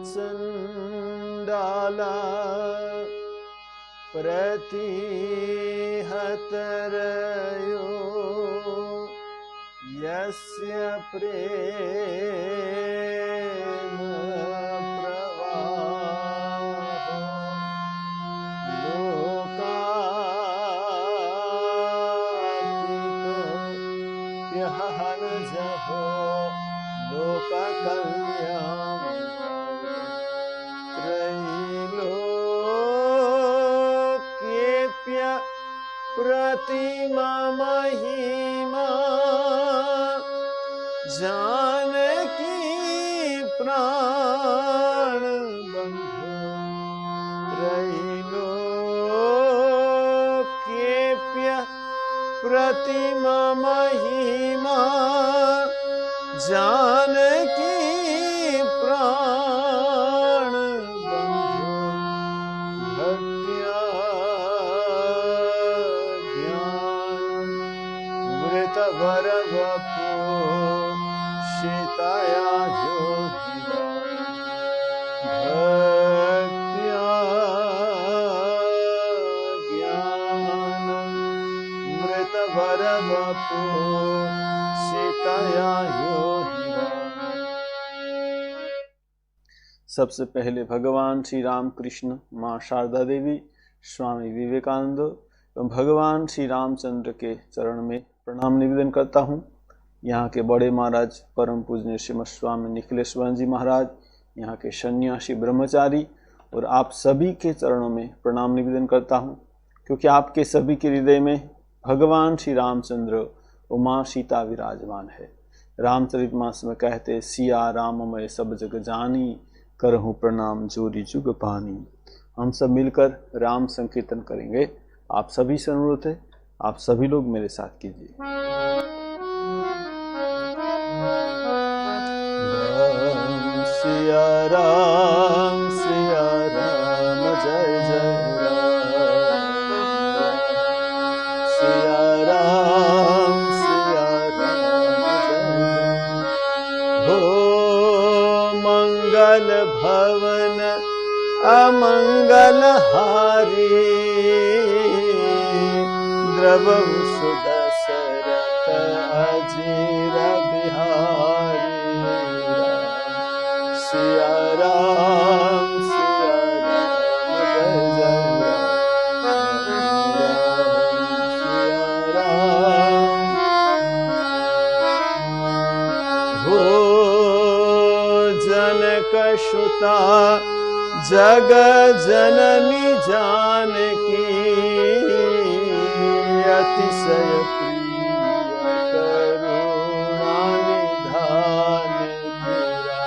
चंडाला प्रतिहतरयो यस्य प्रेम प्रवाह लोकातीतो यहन जहो लोककल्याण त्रैलोक्येप्य प्रतिमा महिमा जानकी प्राण बंधु त्रैलोक्येप्य प्रतिमा महिमा जानकी प्राण बंधु भक्त्या ज्ञान मृत वर वपु शीताया जोगिरा भक्त्या ज्ञान मृत वर वपु शीताया योगिरा। सबसे पहले भगवान श्री राम कृष्ण, माँ शारदा देवी, स्वामी विवेकानंद एवं भगवान श्री रामचंद्र के चरण में प्रणाम निवेदन करता हूँ। यहाँ के बड़े महाराज परम पूजनीय श्रीमद स्वामी निखिलेश्वर जी महाराज, यहाँ के सन्यासी ब्रह्मचारी और आप सभी के चरणों में प्रणाम निवेदन करता हूँ, क्योंकि आपके सभी के हृदय में भगवान श्री रामचंद्र और माँ सीता विराजमान है। रामचरितमानस में कहते सिया राममय सब जग जानी करहूँ प्रणाम जोरी जुग पानी। हम सब मिलकर राम संकीर्तन करेंगे। आप सभी से अनुरोध है, आप सभी लोग मेरे साथ कीजिए। सिया राम जय जय राम, सिया राम जय जय। हो मंगल भवन अमंगल हारी, द्रवहु सुदशरथ अजीर बिहारी। सिया राम जय जय राम, सिया राम। हो जनक सुता जग जननी जानकी, अतिशय प्रिय करुणा निधान गिरा।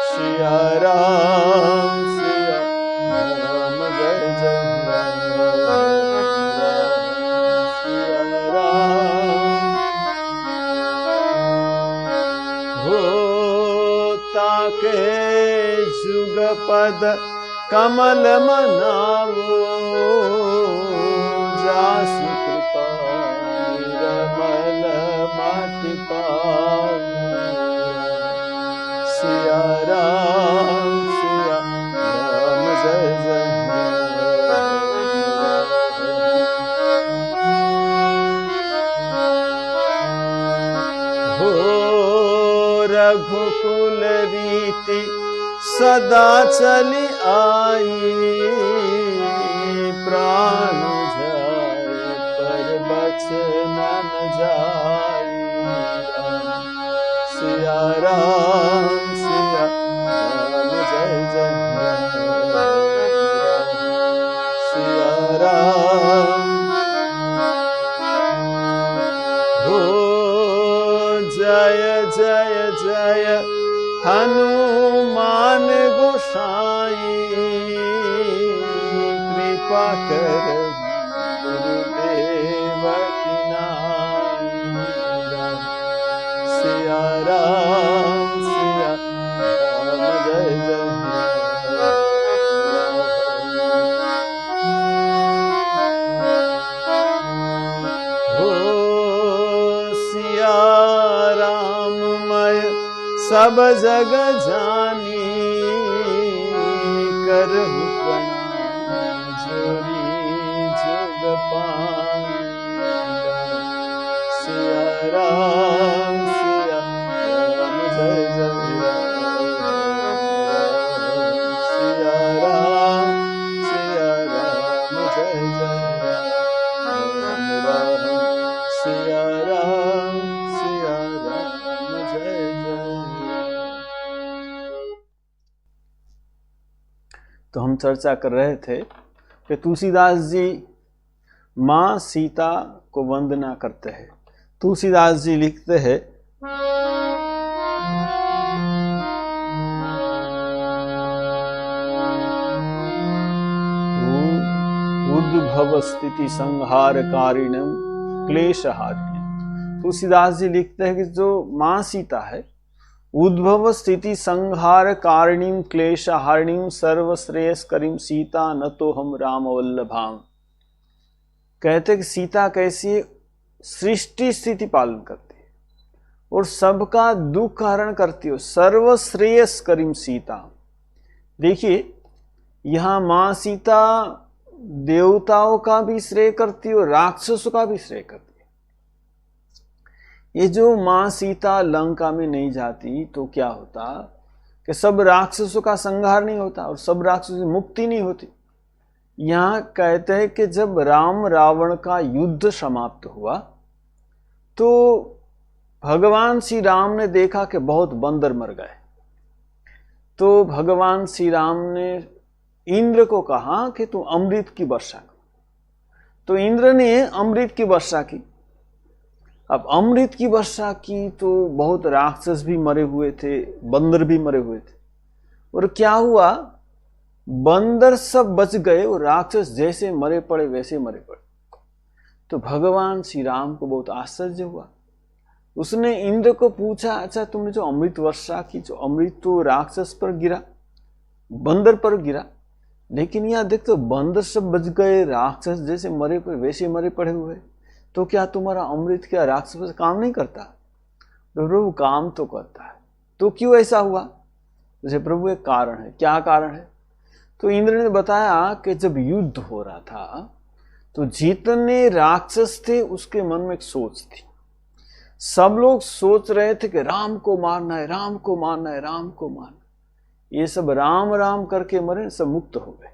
सिया राम जय जय राम, सिया राम। हो ताके जुगपद कमल मनावो, जासु कृपा निर्मल मति पावो। सिया राम जय जय राम। हो रघुकुल रीति सदा चली आई, प्राण जाए पर बचन न जाई। सिया राम जय जय राम, सिया राम। हो जय जय जय हनुमान गोसाई, कृपा कर गुरुदेव की नाई। सिया राम जय जय राम। हो सिया राममय सब जग जानी, करहु प्रणाम जोरी जुग पान। सिया राम जय जय राम, सिया राम जय जय राम, सिया राम जय जय। तो हम चर्चा कर रहे थे कि तुलसीदास जी माँ सीता को वंदना करते हैं। तुलसीदास जी लिखते हैं, उद्भव स्थिति संहारकारिणम क्लेशहारिणम। तुलसीदास जी लिखते हैं कि जो माँ सीता है, उद्भव स्थिति संहार कारिणीम क्लेशहारिणीम सर्वश्रेयस्करीम सीता न तो हम राम वल्लभाम। कहते कि सीता कैसी सृष्टि स्थिति पालन करती है और सबका दुख हरण करती है, सर्वश्रेयस्करीम सीता। देखिए यहां मां सीता देवताओं का भी श्रेय करती है और राक्षसों का भी श्रेय करती है। ये जो मां सीता लंका में नहीं जाती तो क्या होता कि सब राक्षसों का संहार नहीं होता और सब राक्षसों की मुक्ति नहीं होती। यहां कहते हैं कि जब राम रावण का युद्ध समाप्त हुआ तो भगवान श्री राम ने देखा कि बहुत बंदर मर गए। तो भगवान श्री राम ने इंद्र को कहा कि तू अमृत की वर्षा कर। तो इंद्र ने अमृत की वर्षा की। अब अमृत की वर्षा की तो बहुत राक्षस भी मरे हुए थे, बंदर भी मरे हुए थे। और क्या हुआ, बंदर सब बच गए और राक्षस जैसे मरे पड़े वैसे मरे पड़े। तो भगवान श्री राम को बहुत आश्चर्य हुआ। उसने इंद्र को पूछा, अच्छा तुमने जो अमृत वर्षा की, जो अमृत तो राक्षस पर गिरा, बंदर पर गिरा, लेकिन यहां देख तो बंदर सब बच गए, राक्षस जैसे मरे पड़े वैसे मरे पड़े हुए, तो क्या तुम्हारा अमृत क्या राक्षस पर काम नहीं करता? तो प्रभु काम तो करता है, तो क्यों ऐसा हुआ? जैसे प्रभु एक कारण है। क्या कारण है? तो इंद्र ने बताया कि जब युद्ध हो रहा था तो जितने राक्षस थे उसके मन में एक सोच थी। सब लोग सोच रहे थे कि राम को मारना है, राम को मारना है, राम को मारना। ये सब राम राम करके मरे, सब मुक्त हो गए।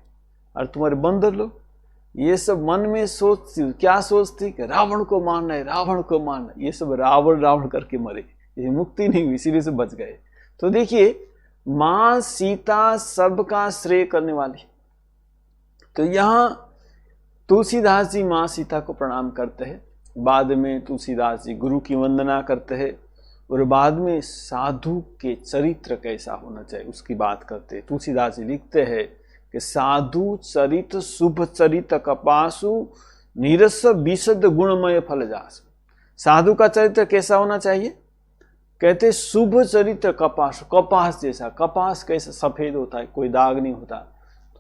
और तुम्हारे बंदर लोग ये सब मन में सोचती, क्या सोचती कि रावण को मारना है, रावण को मारना है। ये सब रावण रावण करके मरे, ये मुक्ति नहीं हुई, इसीलिए से बच गए। तो देखिए मां सीता सबका श्रेय करने वाली। तो यहां तुलसीदास जी मां सीता को प्रणाम करते हैं, बाद में तुलसीदास जी गुरु की वंदना करते हैं और बाद में साधु के चरित्र कैसा होना चाहिए उसकी बात करते हैं। तुलसीदास जी लिखते हैं कि साधु चरित शुभ चरित कपासु नीरस विशद गुणमय फल जास। साधु का चरित्र कैसा होना चाहिए? कहते शुभ चरित्र कपास, कपास जैसा। कपास कैसा सफेद होता है, कोई दाग नहीं होता।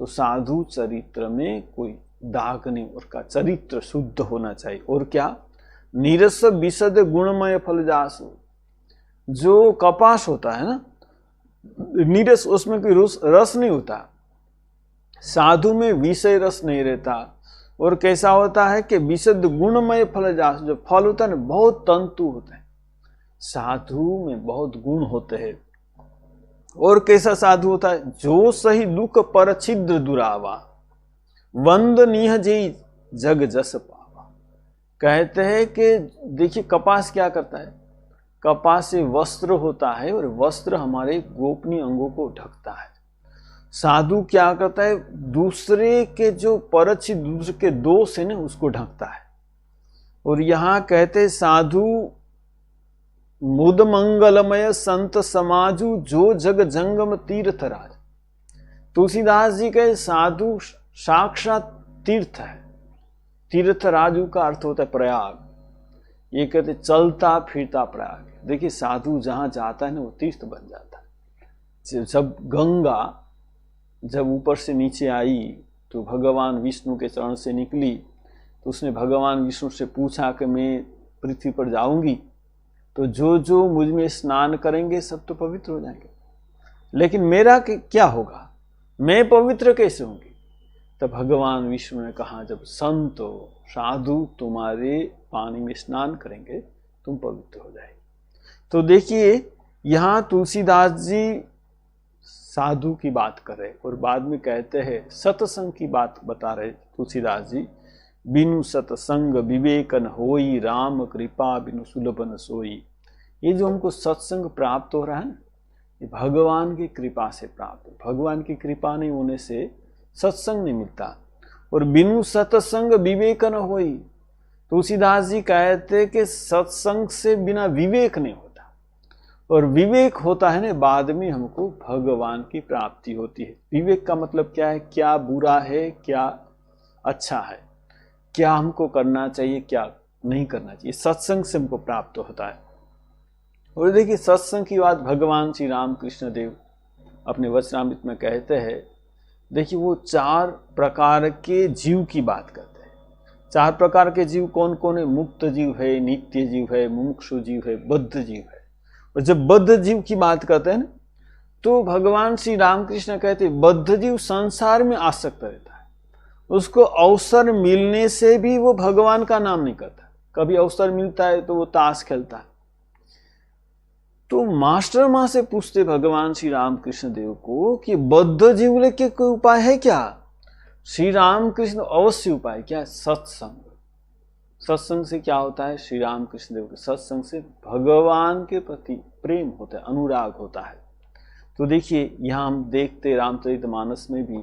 तो साधु चरित्र में कोई दाग नहीं, उसका चरित्र शुद्ध होना चाहिए। और क्या? नीरस विशद गुणमय फल जास। जो कपास होता है ना, नीरस, उसमें कोई रस नहीं होता। साधु में विषय रस नहीं रहता। और कैसा होता है कि विशद गुणमय फल जास, जो फल होता है ना बहुत तंतु होते हैं। साधु में बहुत गुण होते हैं। और कैसा साधु होता है? जो सही दुख पर छिद्र दुरावा, वंदनीय जी जग जस पावा। कहते हैं कि देखिए कपास क्या करता है, कपास से वस्त्र होता है और वस्त्र हमारे गोपनीय अंगों को ढकता है। साधु क्या करता है? दूसरे के जो परछिद, दूसरे के दोष है ना उसको ढकता है। और यहां कहते साधु मुद मंगलमय संत समाजु जो जग जंगम तीर्थ राज। तुलसीदास जी के साधु साक्षात तीर्थ है। तीर्थ राजू का अर्थ होता है प्रयाग। ये कहते चलता फिरता प्रयाग। देखिए साधु जहां जाता है ना वो तीर्थ बन जाता है। जब गंगा जब ऊपर से नीचे आई तो भगवान विष्णु के चरण से निकली, तो उसने भगवान विष्णु से पूछा कि मैं पृथ्वी पर जाऊंगी तो जो जो मुझ में स्नान करेंगे सब तो पवित्र हो जाएंगे, लेकिन मेरा क्या होगा? मैं पवित्र कैसे होंगी? तब भगवान विष्णु ने कहा, जब संत साधु तुम्हारे पानी में स्नान करेंगे तुम पवित्र हो जाएगी। तो देखिए यहाँ तुलसीदास जी साधु की बात कर रहे और बाद में कहते हैं सत्संग की बात बता रहे तुलसीदास जी। बिनु सत्संग विवेकन होई, राम कृपा बिनु सुलभन सोई। ये जो हमको सत्संग प्राप्त हो रहा है ना, ये भगवान की कृपा से प्राप्त है। भगवान की कृपा नहीं होने से सत्संग नहीं मिलता। और बिनु सत्संग विवेकन होई, तुलसीदास जी कहते कि सत्संग से बिना विवेक नहीं होता, और विवेक होता है ना बाद में हमको भगवान की प्राप्ति होती है। विवेक का मतलब क्या है? क्या बुरा है, क्या अच्छा है, क्या हमको करना चाहिए, क्या नहीं करना चाहिए, सत्संग से हमको प्राप्त होता है। और देखिए सत्संग की बात भगवान श्री राम कृष्ण देव अपने वचनामृत में कहते हैं। देखिए वो 4 प्रकार के जीव की बात करते हैं। 4 प्रकार के जीव कौन कौन है? मुक्त जीव है, नित्य जीव है, मुमुक्षु जीव है, बद्ध जीव है। और जब बद्ध जीव की बात करते हैं ना, तो भगवान श्री रामकृष्ण कहते हैं बद्ध जीव संसार में आसक्त रहता है, उसको अवसर मिलने से भी वो भगवान का नाम नहीं करता। कभी अवसर मिलता है तो वो ताश खेलता है। तो मास्टर माँ से पूछते भगवान श्री रामकृष्ण देव को कि बद्ध जीव लेके कोई उपाय है क्या? श्री रामकृष्ण अवश्य उपाय क्या है? सत्संग। सत्संग से क्या होता है? श्री राम कृष्ण देव के सत्संग से भगवान के प्रति प्रेम होता है, अनुराग होता है। तो देखिए यहाँ हम देखते रामचरितमानस में भी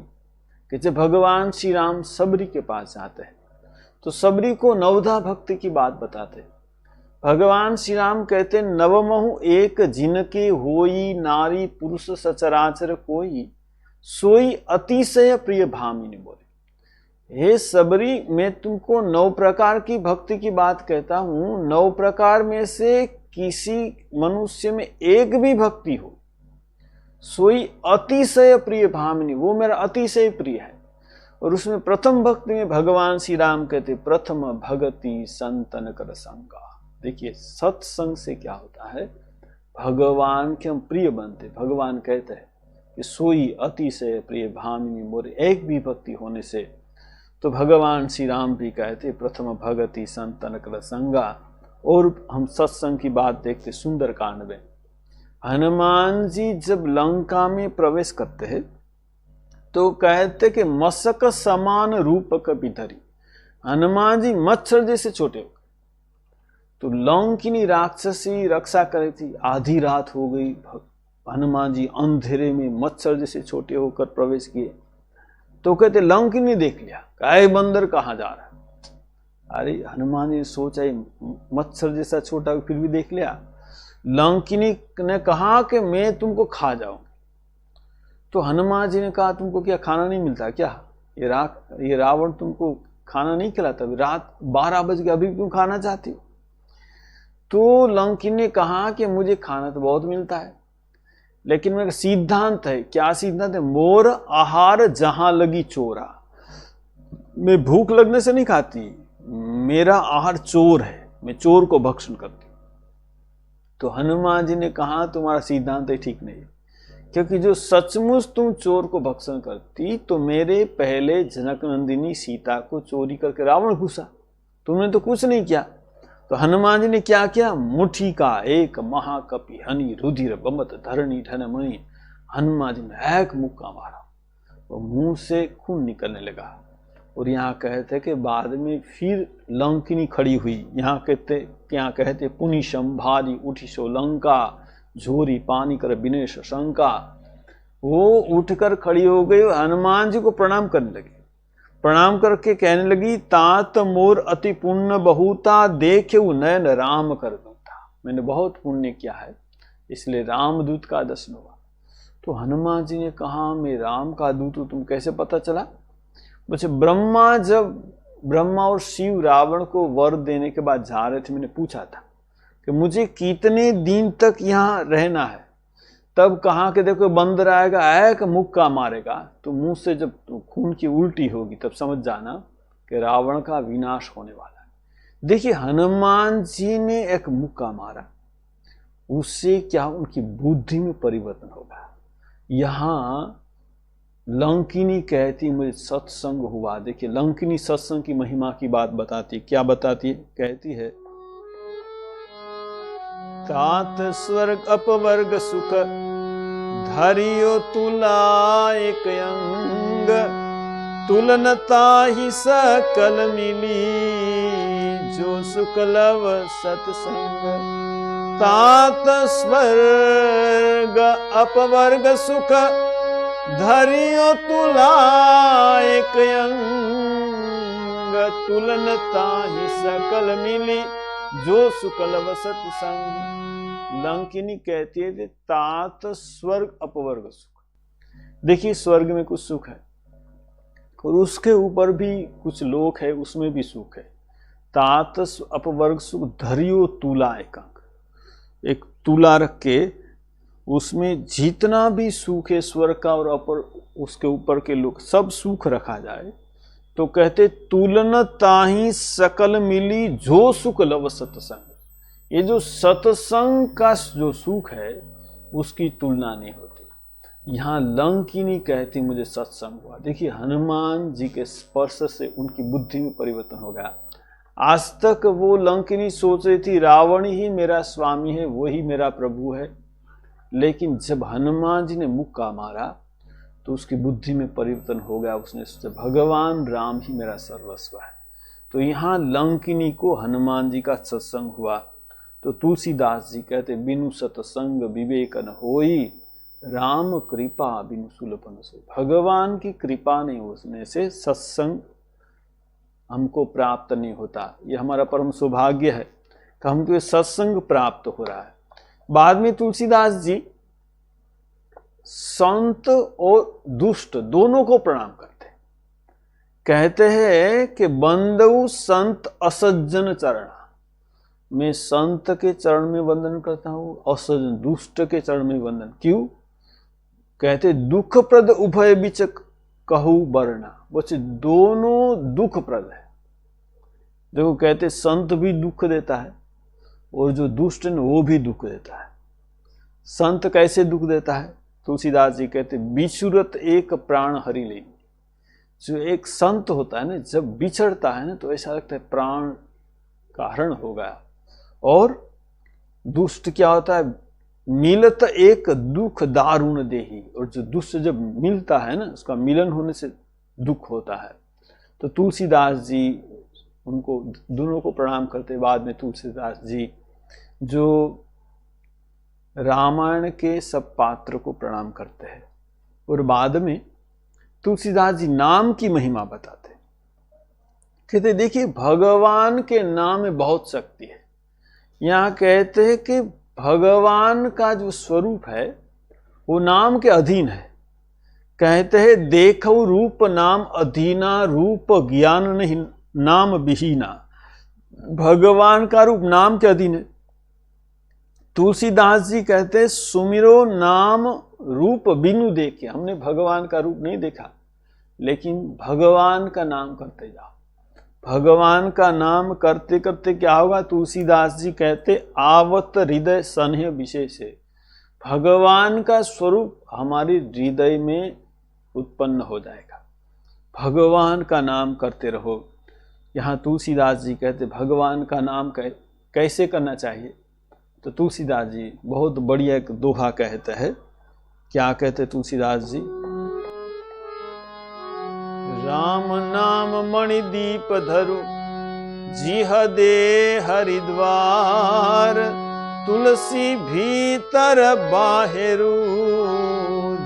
कि जब भगवान श्री राम सबरी के पास जाते हैं तो सबरी को नवधा भक्ति की बात बताते हैं। भगवान श्री राम कहते हैं नवमहु एक जिनके होई, नारी पुरुष सचराचर कोई, सोई अतिशय प्रिय भामिनी बोले। हे सबरी, मैं तुमको 9 प्रकार की भक्ति की बात कहता हूं। 9 प्रकार में से किसी मनुष्य में एक भी भक्ति हो, सोई अतिशय प्रिय भामिनी, वो मेरा अतिशय प्रिय है। और उसमें प्रथम भक्ति में भगवान श्री राम कहते प्रथम भगति संतन कर संगा। देखिए सत्संग से क्या होता है? भगवान के हम प्रिय बनते। भगवान कहते हैं कि सोई अतिशय प्रिय भामिनी मोरे, एक भी भक्ति होने से। तो भगवान श्री राम भी कहते प्रथम भगति संतन कर संगा। और हम सत्संग की बात देखते सुंदर कांड में, हनुमान जी जब लंका में प्रवेश करते हैं तो कहते कि मशक समान रूप कभी धरी। हनुमान जी मच्छर जैसे छोटे हो गए। तो लंकिनी राक्षसी रक्षा करे थी, आधी रात हो गई, हनुमान जी अंधेरे में मच्छर जैसे छोटे होकर प्रवेश किए। तो कहते लंकिनी देख लिया, काय बंदर कहाँ जा रहा है। अरे हनुमान जी ने सोचा मच्छर जैसा छोटा फिर भी देख लिया। लंकिनी ने कहा कि मैं तुमको खा जाऊं। तो हनुमान जी ने कहा तुमको क्या खाना नहीं मिलता क्या? ये रावण तुमको खाना नहीं खिलाता, रात 12 बज गए अभी क्यों खाना चाहती हो? तो लंकिनी ने कहा कि मुझे खाना तो बहुत मिलता है, लेकिन मेरा सिद्धांत है। क्या सिद्धांत है? मोर आहार जहां लगी चोरा। मैं भूख लगने से नहीं खाती, मेरा आहार चोर है, मैं चोर को भक्षण करती। तो हनुमान जी ने कहा तुम्हारा सिद्धांत है ठीक नहीं, क्योंकि जो सचमुच तुम चोर को भक्षण करती तो मेरे पहले जनक नंदिनी सीता को चोरी करके रावण घुसा, तुमने तो कुछ नहीं किया। तो हनुमान जी ने क्या किया? मुट्ठी का एक महाकपि हनि रुधिर बमत धरणी धनमणि। हनुमान जी ने एक मुक्का मारा, वो मुंह से खून निकलने लगा। और यहाँ कहते कि बाद में फिर लंकिनी खड़ी हुई। यहाँ कहते पुनिशम भारी उठी सो लंका, झोरी पानी कर विनेश शंका। वो उठकर खड़ी हो गई, हनुमान जी को प्रणाम करने लगी। प्रणाम करके कहने लगी तात मोर अति पुण्य बहुता, देखे नयन राम कर दूता। मैंने बहुत पुण्य किया है, इसलिए रामदूत का दर्शन हुआ। तो हनुमान जी ने कहा मैं राम का दूत हूं, तुम कैसे पता चला? मुझे ब्रह्मा और शिव रावण को वर देने के बाद जा रहे थे, मैंने पूछा था कि मुझे कितने दिन तक यहाँ रहना है। तब कहा कि देखो बंदर आएगा, एक मुक्का मारेगा, तो मुंह से जब खून की उल्टी होगी तब समझ जाना कि रावण का विनाश होने वाला है। देखिए हनुमान जी ने एक मुक्का मारा, उससे क्या उनकी बुद्धि में परिवर्तन होगा। यहाँ लंकिनी कहती मुझे सत्संग हुआ। देखिए लंकिनी सत्संग की महिमा की बात बताती, क्या बताती है? कहती है तात स्वर्ग अपवर्ग सुख धरियो तुला एक अंग, तुलनता ही सकल मिली जो सुख लव सत्संग। तात स्वर्ग अपवर्ग सुख धरियो तुला एक अंग, तुलनता ही सकल मिली जो सुख लव सत्संग। लंकिनी कहती है तात स्वर्ग अपवर्ग सुख। देखिए स्वर्ग में कुछ सुख है और उसके ऊपर भी कुछ लोक है, उसमें भी सुख है। तात अपवर्ग सुख धरियो तुला एक अंग, एक तुला रख के उसमें जितना भी सुख है स्वर्ग का और अपर उसके ऊपर के लोग सब सुख रखा जाए तो कहते तुलन ताही सकल मिली जो सुख लव सत्संग। ये जो सत्संग का जो सुख है उसकी तुलना नहीं होती। यहाँ लंकिनी कहती मुझे सत्संग हुआ। देखिए हनुमान जी के स्पर्श से उनकी बुद्धि में परिवर्तन हो गया। आज तक वो लंकिनी सोच रही थी रावण ही मेरा स्वामी है, वही मेरा प्रभु है, लेकिन जब हनुमान जी ने मुक्का मारा तो उसकी बुद्धि में परिवर्तन हो गया। उसने सोचा भगवान राम ही मेरा सर्वस्व है। तो यहाँ लंकिनी को हनुमान जी का सत्संग हुआ। तो तुलसीदास जी कहते बिनु सत्संग विवेक न होई, राम कृपा बिनु सुलभ न सोई। भगवान की कृपा नहीं होने से सत्संग हमको प्राप्त नहीं होता। ये हमारा परम सौभाग्य है कि हमको ये सत्संग प्राप्त हो रहा है। बाद में तुलसीदास जी संत और दुष्ट दोनों को प्रणाम करते हैं। कहते हैं कि बंदऊ संत असज्जन चरण, मैं संत के चरण में वंदन करता हूं, असज्जन दुष्ट के चरण में वंदन। क्यों? कहते दुखप्रद उभय बिच कहू बरना, बच्चे दोनों दुखप्रद है। देखो कहते संत भी दुख देता है और जो दुष्ट है वो भी दुख देता है। संत कैसे दुख देता है? तुलसीदास जी कहते बिछुरत एक प्राण हरि लेनी। जो एक संत होता है ना, जब बिछड़ता है ना तो ऐसा लगता है प्राण का हरण हो गया। और दुष्ट क्या होता है? मिलत एक दुख दारुण देही, और जो दुष्ट जब मिलता है ना उसका मिलन होने से दुख होता है। तो तुलसीदास जी उनको दोनों को प्रणाम करते। बाद में तुलसीदास जी जो रामायण के सब पात्र को प्रणाम करते हैं और बाद में तुलसीदास जी नाम की महिमा बताते हैं। कहते देखिए भगवान के नाम में बहुत शक्ति है। यहाँ कहते हैं कि भगवान का जो स्वरूप है वो नाम के अधीन है। कहते हैं देखो रूप नाम अधीना, रूप ज्ञान नहीं नाम विहीना। भगवान का रूप नाम के अधीन है। तुलसीदास जी कहते हैं सुमिरो नाम रूप बिनु देखे। हमने भगवान का रूप नहीं देखा, लेकिन भगवान का नाम करते जाओ। भगवान का नाम करते करते क्या होगा? तुलसीदास जी कहते आवत हृदय स्नेह विशेष है। भगवान का स्वरूप हमारे हृदय में उत्पन्न हो जाएगा। भगवान का नाम करते रहो। यहाँ तुलसीदास जी कहते भगवान का नाम कैसे करना चाहिए? तो तुलसीदास जी बहुत बढ़िया एक दोहा कहते हैं। क्या कहते तुलसीदास जी? राम नाम मणिदीप धरु जिह दे हरिद्वार, तुलसी भीतर बाहेरु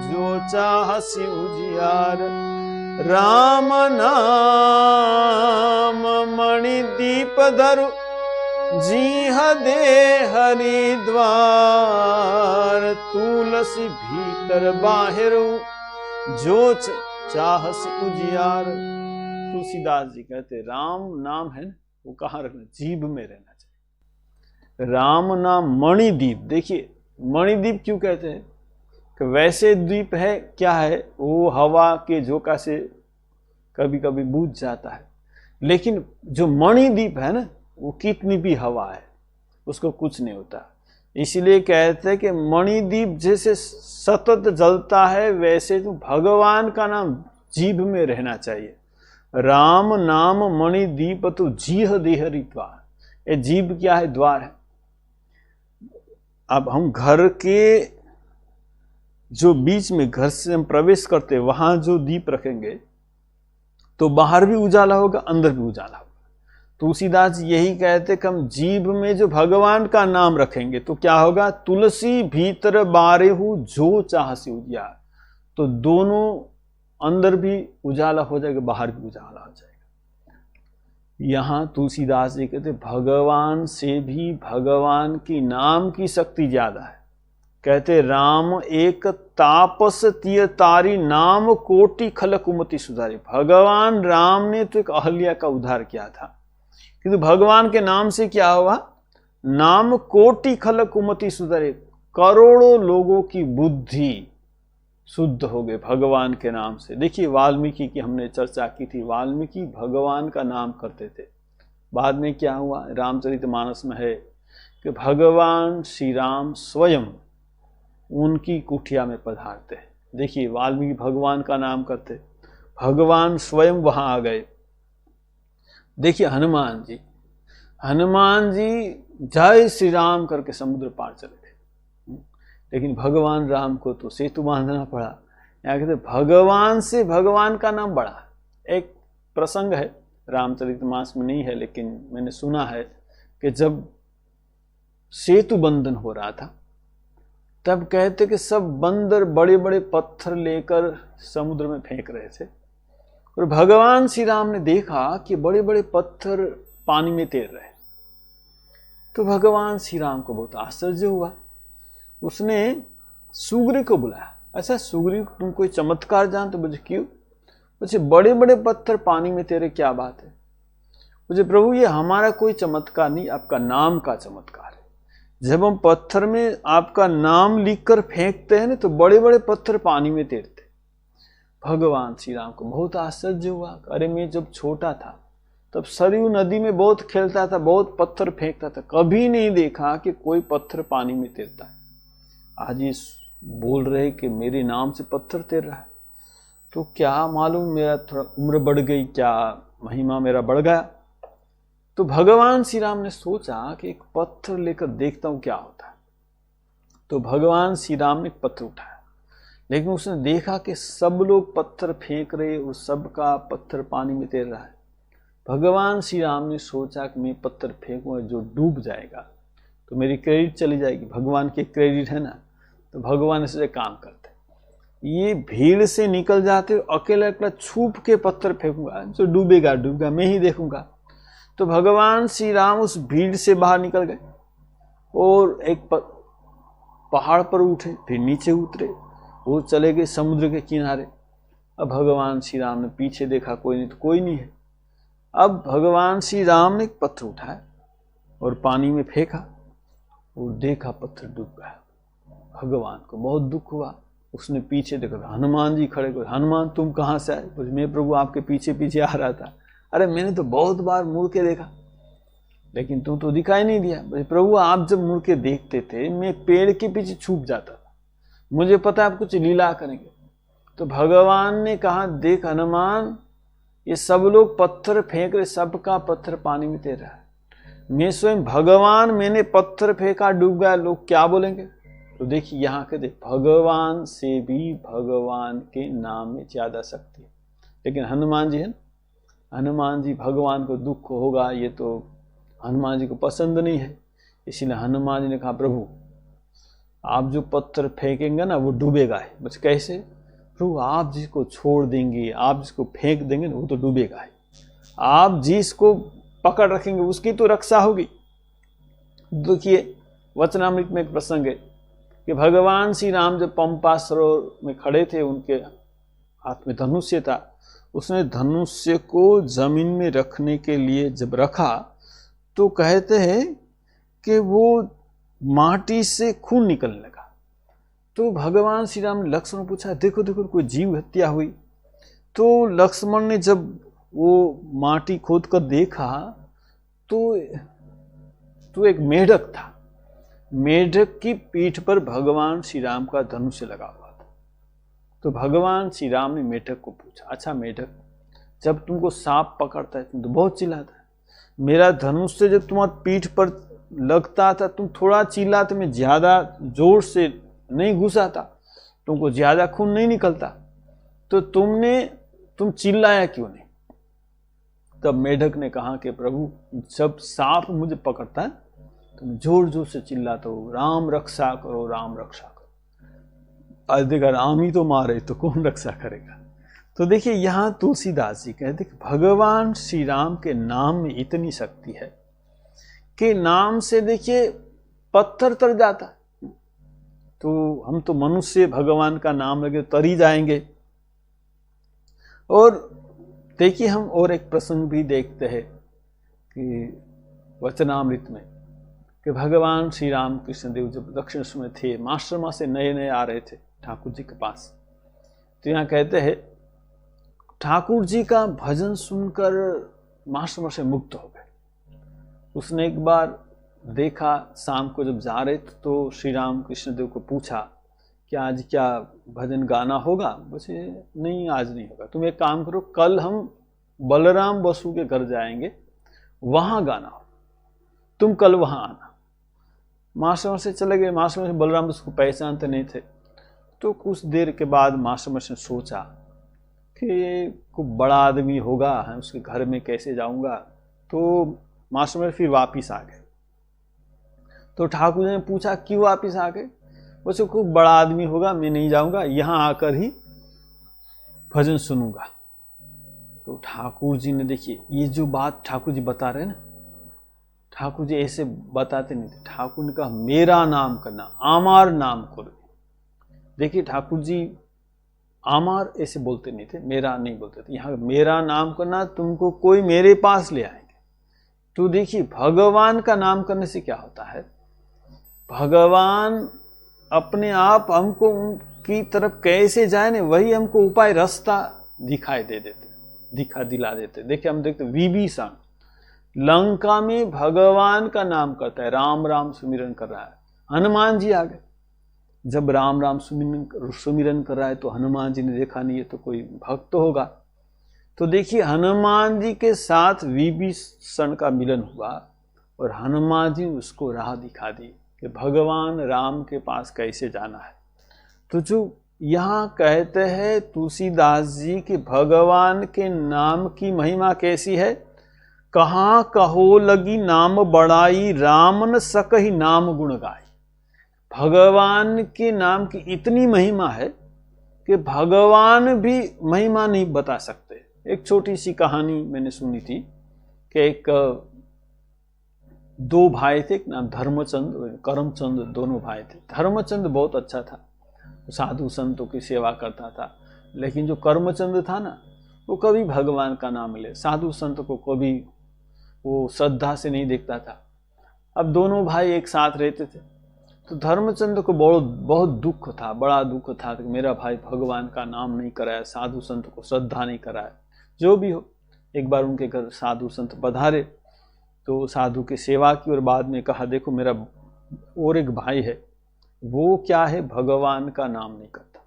जो चाहसी उजियार। राम नाम मणिदीप धरु जिह दे हरिद्वार, तुलसी भीतर बाहेरु जो चाहसी उजियार। तुलसीदास जी कहते राम नाम है ना वो कहाँ रखना? जीभ में रहना चाहिए। राम नाम मणिदीप। देखिए मणिदीप क्यों कहते हैं? कि वैसे द्वीप है क्या है, वो हवा के झोंका से कभी कभी बुझ जाता है, लेकिन जो मणिदीप है ना वो कितनी भी हवा है उसको कुछ नहीं होता। इसलिए कहते हैं कि मणिदीप जैसे सतत जलता है, वैसे तो भगवान का नाम जीभ में रहना चाहिए। राम नाम मणिदीप तो जीह देहरी द्वार। ये जीभ क्या है? द्वार है। अब हम घर के जो बीच में, घर से हम प्रवेश करते वहां जो दीप रखेंगे तो बाहर भी उजाला होगा, अंदर भी उजाला होगा। तुलसीदास जी यही कहते कि हम जीभ में जो भगवान का नाम रखेंगे तो क्या होगा? तुलसी भीतर बारेहु जो चाहसी उजियार। तो दोनों, अंदर भी उजाला हो जाएगा, बाहर भी उजाला हो जाएगा। यहां तुलसीदास जी कहते भगवान से भी भगवान की नाम की शक्ति ज्यादा है। कहते राम एक तापस तिय तारी, नाम कोटि खल कुमति सुधारी। भगवान राम ने तो एक अहल्या का उद्धार किया था, किंतु भगवान के नाम से क्या हुआ? नाम कोटि खल कुमति सुधारे। करोड़ों लोगों की बुद्धि शुद्ध हो गए भगवान के नाम से। देखिए वाल्मीकि की हमने चर्चा की थी, वाल्मीकि भगवान का नाम करते थे। बाद में क्या हुआ? रामचरितमानस में है कि भगवान श्री राम स्वयं उनकी कुटिया में पधारते हैं। देखिए वाल्मीकि भगवान का नाम करते, भगवान स्वयं वहां आ गए। देखिए हनुमान जी जय श्री राम करके समुद्र पार चले थे, लेकिन भगवान राम को तो सेतु बांधना पड़ा। यहाँ कहते भगवान से भगवान का नाम बड़ा। एक प्रसंग है, रामचरितमानस में नहीं है, लेकिन मैंने सुना है कि जब सेतु बंधन हो रहा था तब कहते कि सब बंदर बड़े बड़े पत्थर लेकर समुद्र में फेंक रहे थे, और भगवान श्री राम ने देखा कि बड़े बड़े पत्थर पानी में तैर रहे। तो भगवान श्री राम को बहुत आश्चर्य हुआ। उसने सुग्रीव को बुलाया। अच्छा सुग्रीव, तुम कोई चमत्कार जानते? मुझे क्यों? मुझे बड़े बड़े पत्थर पानी में तैरे, क्या बात है? मुझे प्रभु ये हमारा कोई चमत्कार नहीं, आपका नाम का चमत्कार है। जब हम पत्थर में आपका नाम लिखकर फेंकते हैं ना तो बड़े बड़े पत्थर पानी में तैरते। भगवान श्री राम को बहुत आश्चर्य हुआ। अरे मैं जब छोटा था तब सरयू नदी में बहुत खेलता था, बहुत पत्थर फेंकता था, कभी नहीं देखा कि कोई पत्थर पानी में तैरता है। आज ये बोल रहे कि मेरे नाम से पत्थर तैर रहा है, तो क्या मालूम मेरा थोड़ा उम्र बढ़ गई, क्या महिमा मेरा बढ़ गया। तो भगवान श्री राम ने सोचा कि एक पत्थर लेकर देखता हूं क्या होता है। तो भगवान श्री राम ने पत्थर उठाया, लेकिन उसने देखा कि सब लोग पत्थर फेंक रहे और सबका पत्थर पानी में तैर रहा है। भगवान श्री राम ने सोचा कि मैं पत्थर फेंकूंगा, जो डूब जाएगा तो मेरी क्रेडिट चली जाएगी। भगवान की क्रेडिट है ना, तो भगवान से काम करते, ये भीड़ से निकल जाते, अकेला अकेला छुप के पत्थर फेंकूंगा, जो डूबेगा डूबेगा, मैं ही देखूंगा। तो भगवान श्री राम उस भीड़ से बाहर निकल गए और एक पहाड़ पर उठे, फिर नीचे उतरे, वो चले गए समुद्र के किनारे। अब भगवान श्री राम ने पीछे देखा, कोई नहीं, तो कोई नहीं है। अब भगवान श्री राम ने एक पत्थर उठाया और पानी में फेंका और देखा पत्थर डूब गया। भगवान को बहुत दुख हुआ। उसने पीछे देखा, हनुमान जी खड़े, हनुमान तुम कहाँ से आए? बोले मैं प्रभु आपके पीछे पीछे आ रहा था। अरे मैंने तो बहुत बार मुड़ के देखा, लेकिन तुम तो दिखाई नहीं दिया। बोले प्रभु आप जब मुड़ के देखते थे मैं पेड़ के पीछे छुप जाता था, मुझे पता आप कुछ लीला करेंगे। तो भगवान ने कहा देख हनुमान, ये सब लोग पत्थर फेंक रहे, सबका पत्थर पानी में तैर रहा है। मैं स्वयं भगवान, मैंने पत्थर फेंका डूब गया, लोग क्या बोलेंगे? तो देखिए यहाँ के देख, भगवान से भी भगवान के नाम में ज्यादा शक्ति है। लेकिन हनुमान जी है ना, हनुमान जी भगवान को दुख होगा, ये तो हनुमान जी को पसंद नहीं है। इसीलिए हनुमान जी ने कहा प्रभु आप जो पत्थर फेंकेंगे ना वो डूबेगा है। बस कैसे? प्रभु आप जिसको छोड़ देंगे, आप जिसको फेंक देंगे ना वो तो डूबेगा है, आप जिसको पकड़ रखेंगे उसकी तो रक्षा होगी। देखिए वचनामृत में एक प्रसंग है कि भगवान श्री राम जब पंपा सरोवर में खड़े थे, उनके हाथ में धनुष्य था, उसने धनुष्य को जमीन में रखने के लिए जब रखा तो कहते हैं कि वो माटी से खून निकलने लगा। तो भगवान श्री राम ने लक्ष्मण पूछा देखो देखो कोई जीव हत्या हुई। तो लक्ष्मण ने जब वो माटी खोद कर देखा तो एक मेढक था। मेढक की पीठ पर भगवान श्री राम का धनुष लगा हुआ था। तो भगवान श्री राम ने मेढक को पूछा, अच्छा मेढक, जब तुमको सांप पकड़ता है तुम तो बहुत चिल्लाता है, मेरा धनुष से जब तुम्हारी पीठ पर लगता था तुम थोड़ा चिल्लाते, मैं ज्यादा जोर से नहीं घुसा था, तुमको ज्यादा खून नहीं निकलता, तो तुम चिल्लाया क्यों नहीं? तब मेढक ने कहा कि प्रभु, जब सांप मुझे पकड़ता है तो मैं जोर जोर से चिल्लाता हूँ, राम रक्षा करो, राम रक्षा करो। आज देखा राम ही तो मारे तो कौन रक्षा करेगा। तो देखिए यहाँ तुलसीदास जी कहते कि भगवान श्री राम के नाम में इतनी शक्ति है कि नाम से देखिए पत्थर तर जाता है। तो हम तो मनुष्य भगवान का नाम लगे तर ही जाएंगे। और देखिए हम और एक प्रसंग भी देखते हैं कि वचनामृत में कि भगवान श्री राम कृष्ण देव जब दक्षिण में थे, मास्टरमा से नए नए आ रहे थे ठाकुर जी के पास, तो यहाँ कहते हैं ठाकुर जी का भजन सुनकर मास्टरमा से मुक्त हो गए। उसने एक बार देखा, शाम को जब जा रहे थे तो श्री राम कृष्ण देव को पूछा कि आज क्या भजन गाना होगा? बोले नहीं आज नहीं होगा, तुम एक काम करो, कल हम बलराम बसु के घर जाएंगे, वहां गाना हो, तुम कल वहां आना। मास्टर से चले गए। मास्टर बलराम बसु को पहचानते नहीं थे। तो कुछ देर के बाद मास्टर ने सोचा कि खूब बड़ा आदमी होगा, उसके घर में कैसे जाऊंगा। तो मास्टर फिर वापिस आ गए। तो ठाकुर ने पूछा क्यों वापिस आ गए? वैसे खूब बड़ा आदमी होगा, मैं नहीं जाऊंगा, यहां आकर ही भजन सुनूंगा। तो ठाकुर जी ने, देखिए ये जो बात ठाकुर जी बता रहे हैं ना, ठाकुर जी ऐसे बताते नहीं थे। ठाकुर ने कहा मेरा नाम करना, आमार नाम करो। देखिए ठाकुर जी आमार ऐसे बोलते नहीं थे, मेरा नहीं बोलते थे। यहाँ मेरा नाम करना, तुमको कोई मेरे पास ले आएंगे। तो देखिए भगवान का नाम करने से क्या होता है, भगवान अपने आप हमको उनकी तरफ कैसे जाए ना, वही हमको उपाय रास्ता दिखाई दे देते, दिला देते। देखिए हम देखते विभीषण लंका में भगवान का नाम करता है, राम राम सुमिरन कर रहा है। हनुमान जी आ गए, जब राम राम सुमिरन कर रहा है तो हनुमान जी ने देखा नहीं है तो कोई भक्त होगा। तो देखिए हनुमान जी के साथ विभीषण का मिलन हुआ और हनुमान जी उसको राह दिखा दी कि भगवान राम के पास कैसे जाना है। तो जो यहाँ कहते हैं तुलसीदास जी कि भगवान के नाम की महिमा कैसी है, कहाँ कहो लगी नाम बड़ाई, राम न सकहि नाम गुण गाई। भगवान के नाम की इतनी महिमा है कि भगवान भी महिमा नहीं बता सकते। एक छोटी सी कहानी मैंने सुनी थी कि एक दो भाई थे, एक नाम धर्मचंद और करमचंद, दोनों भाई थे। धर्मचंद बहुत अच्छा था, साधु संतों की सेवा करता था, लेकिन जो कर्मचंद था ना, वो कभी भगवान का नाम ले, साधु संत को कभी वो श्रद्धा से नहीं देखता था। अब दोनों भाई एक साथ रहते थे, तो धर्मचंद को बहुत दुख था, बड़ा दुख था कि मेरा भाई भगवान का नाम नहीं कराया, साधु संत को श्रद्धा नहीं कराया। जो भी हो, एक बार उनके घर साधु संत पधारे तो साधु की सेवा की और बाद में कहा देखो मेरा और एक भाई है, वो क्या है, भगवान का नाम नहीं करता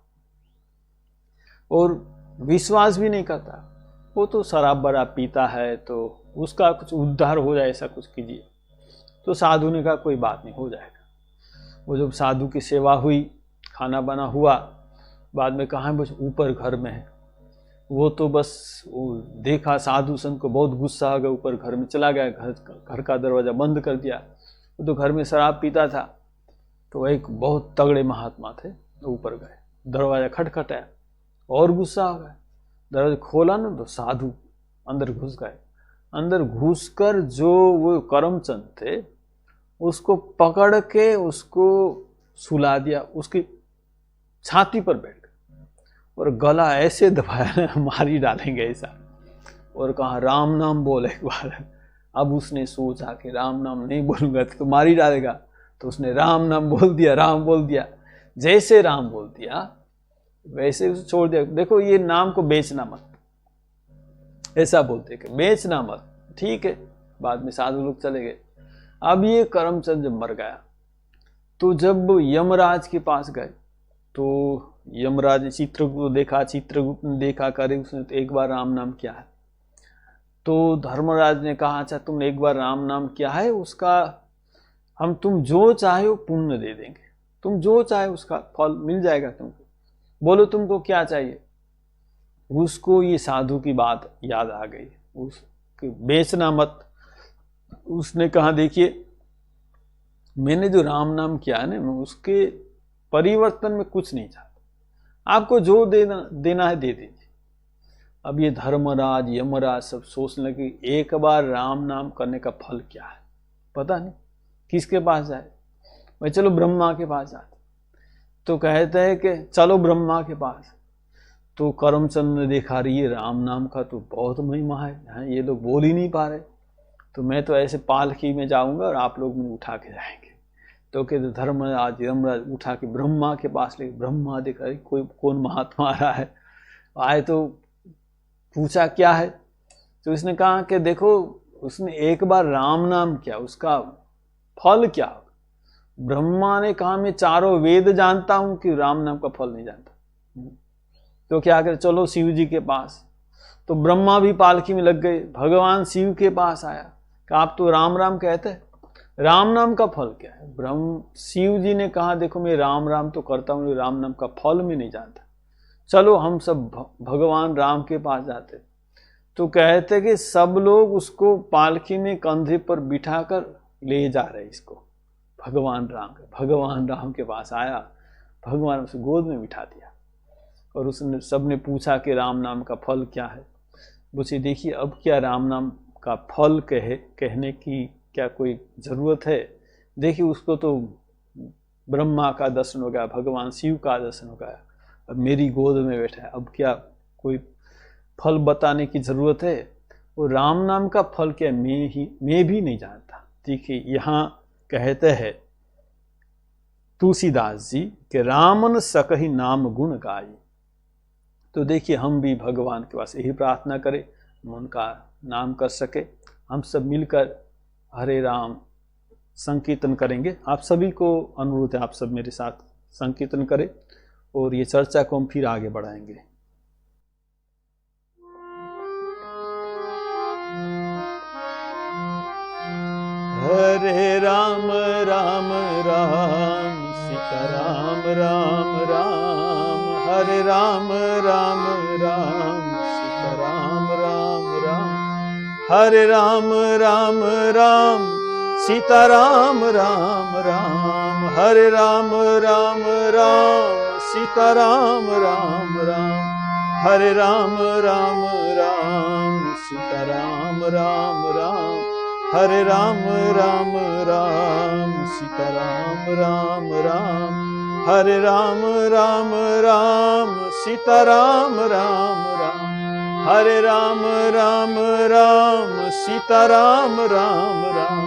और विश्वास भी नहीं करता, वो तो शराब बराब पीता है, तो उसका कुछ उद्धार हो जाए ऐसा कुछ कीजिए। तो साधु ने कहा कोई बात नहीं, हो जाएगा। वो जब साधु की सेवा हुई, खाना बना हुआ, बाद में कहाँ बस ऊपर घर में है, वो तो बस वो देखा साधु संत को बहुत गुस्सा आ गया, ऊपर घर में चला गया, घर का दरवाजा बंद कर दिया। वो तो घर में शराब पीता था। तो एक बहुत तगड़े महात्मा थे, ऊपर गए, दरवाजा खटखटाया और गुस्सा आ गया। दरवाजा खोला ना तो साधु अंदर घुस गए। अंदर घुसकर जो वो करमचंद थे उसको पकड़ के उसको सुला दिया, उसकी छाती पर बैठ गए और गला ऐसे दबाया मार ही डालेंगे ऐसा, और कहा राम नाम बोल एक बार। अब उसने सोचा कि राम नाम नहीं बोलूंगा तो मार ही डालेगा, तो उसने राम नाम बोल दिया, राम बोल दिया। जैसे राम बोल दिया वैसे उसे छोड़ दिया। देखो ये नाम को बेचना मत, ऐसा बोलते कि बेचना मत, ठीक है। बाद में साधु लोग चले गए। अब ये करमचंद जब मर गया तो जब यमराज के पास गए तो यमराज ने चित्रगुप्त को देखा, चित्रगुप्त ने देखा, करे उसने तो एक बार राम नाम किया है। तो धर्मराज ने कहा अच्छा तुमने एक बार राम नाम किया है, उसका हम तुम जो चाहे वो पुण्य दे देंगे, तुम जो चाहे उसका फल मिल जाएगा तुमको, बोलो तुमको क्या चाहिए। उसको ये साधु की बात याद आ गई, उसके बेचना मत। उसने कहा देखिए मैंने जो राम नाम किया है ना, मैं उसके परिवर्तन में कुछ नहीं चाहता, आपको जो देना है दे दीजिए। अब ये धर्मराज यमराज सब सोचने लगे एक बार राम नाम करने का फल क्या है, पता नहीं किसके पास जाए। भाई चलो ब्रह्मा के पास जाते, तो कहते हैं कि चलो ब्रह्मा के पास। तो करमचंद ने देखा रही है राम नाम का तो बहुत महिमा है, ये लोग बोल ही नहीं पा रहे, तो मैं तो ऐसे पालकी में जाऊंगा और आप लोग मुझे उठा के जाएंगे। तो कहते धर्मराज यमराज उठा के ब्रह्मा के पास ले। ब्रह्मा देखा कोई कौन महात्मा आ रहा है, आए तो पूछा क्या है। तो इसने कहा कि देखो उसने एक बार राम नाम किया, उसका फल क्या। ब्रह्मा ने कहा मैं चारों वेद जानता हूं कि राम नाम का फल नहीं जानता। तो क्या करे चलो शिव जी के पास। तो ब्रह्मा भी पालकी में लग गए, भगवान शिव के पास आया कि आप तो राम राम कहते हैं, राम नाम का फल क्या है। ब्रह्म शिव जी ने कहा देखो मैं राम राम तो करता हूं, राम नाम का फल मैं नहीं जानता, चलो हम सब भगवान राम के पास जाते। तो कहते कि सब लोग उसको पालकी में कंधे पर बिठाकर ले जा रहे इसको भगवान राम के पास आया, भगवान उसे गोद में बिठा दिया और उसने सबने पूछा कि राम नाम का फल क्या है। बोले देखिए अब क्या राम नाम का फल कहने की क्या कोई ज़रूरत है। देखिए उसको तो ब्रह्मा का दर्शन हो गया, भगवान शिव का दर्शन हो गया, अब मेरी गोद में बैठा है, अब क्या कोई फल बताने की ज़रूरत है। वो राम नाम का फल क्या मैं भी नहीं जानता। देखिए यहाँ कहते हैं तुलसीदास जी के रामन सकहि नाम गुण गाई। तो देखिए हम भी भगवान के पास यही प्रार्थना करें हम उनका नाम कर सके। हम सब मिलकर हरे राम संकीर्तन करेंगे। आप सभी को अनुरोध है आप सब मेरे साथ संकीर्तन करें और ये चर्चा को हम फिर आगे बढ़ाएंगे। हरे राम राम राम सीता राम राम राम, हरे राम राम राम सीता राम राम राम, हरे राम राम राम सीता राम राम राम, हरे राम राम राम सीता राम राम राम, हरे राम राम राम सीता राम राम राम, हरे राम राम राम सीता राम राम राम, हरे राम राम राम सीता राम राम राम, हरे राम राम राम सीता राम राम राम,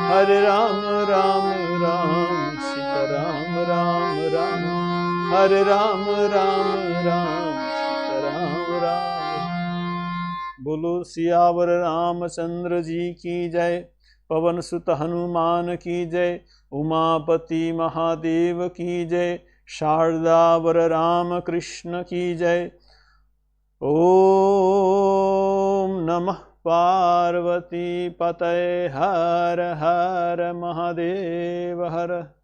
हरे राम राम राम सीता राम राम राम, हरे राम राम राम सीता राम राम। बोलो सियावर रामचंद्र जी की जय, पवन सुत हनुमान की जय, उमापति महादेव की जय, शारदावर राम कृष्ण की जय। ओम नमः पार्वती पतये हर हर महादेव हर।